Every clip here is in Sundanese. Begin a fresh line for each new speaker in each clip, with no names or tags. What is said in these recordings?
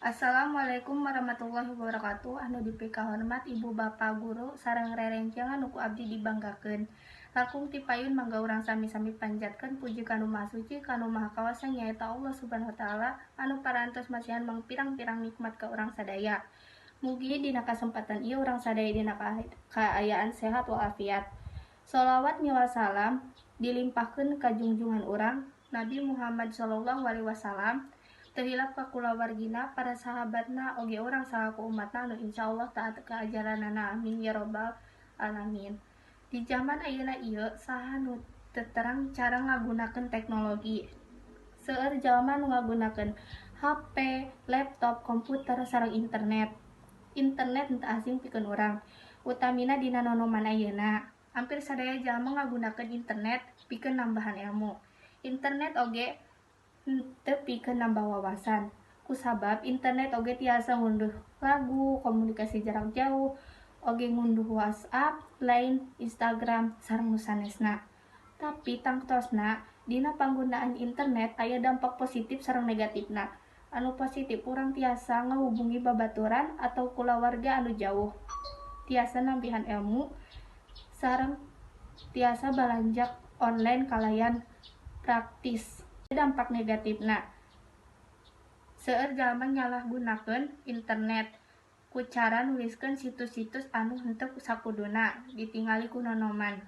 Assalamualaikum warahmatullahi wabarakatuh. Anu dipika hormat Ibu Bapak Guru sareng rerencangan nuku abdi dibanggakeun. Langkung ti payun mangga urang sami-sami panjatkeun puji ka Nu Maha Suci ka Nu Maha Kawasa nyaeta Allah Subhanahu wa taala anu parantos masihan mangpirang-pirang nikmat ka urang sadaya. Mugi dina kasempatan ieu urang sadaya dina kaayaan sehat walafiat. Sholawat miwah salam dilimpahkeun ka junjungan urang Nabi Muhammad sallallahu alaihi wasallam. Terhilap ka kulawargina, para sahabatna, oge orang salaku umatna anu insyaallah taat ka ajaranana, amin ya robbal alamin. Di zaman ayeuna ieu saha nu teu terang cara ngagunakeun teknologi. Seueur jalma nu ngagunakeun HP, laptop, komputer sareng internet. Internet teu asing pikeun urang, utamina dina nonoman ayeuna. Hampir sadaya jalma ngagunakeun internet pikeun nambahan ilmu. Internet oge teu pikeun nambah wawasan. Kusabab internet oge tiasa ngunduh lagu, komunikasi jarak jauh, oge ngunduh WhatsApp, Line, Instagram, sareng nu sanesna. Tapi tangtosna dina panggunaan internet aya dampak positif sareng negatifna. Anu positif urang tiasa ngahubungi babaturan atau kulawarga anu jauh. Tiasa nambihan ilmu sareng tiasa balanjak online kalayan praktis. Dampak negatifna seueur jalma nyalahgunakeun internet ku cara nuliskeun situs-situs anu henteu sakuduna ditingali ku nonoman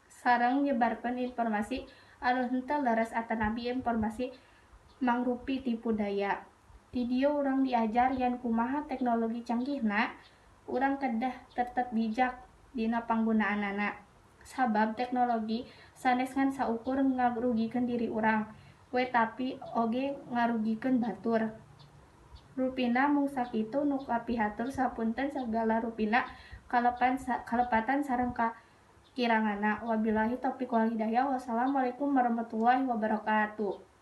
sareng nyebarkeun informasi anu henteu leres atanapi informasi mangrupi tipu daya. Di dieu urang diajar yen kumaha teknologi canggihna, urang kedah tetep bijak dina panggunaanana. Sabab teknologi sanes ngan saukur ngarugikeun diri urang, we tapi oge ngarugikeun batur. Rupina mung sakitu nu kapihatur sapunten sagala rupina kalepatan sareng kakiranganna. Wabillahi taufiq wal hidayah. Wassalamualaikum warahmatullahi wabarakatuh.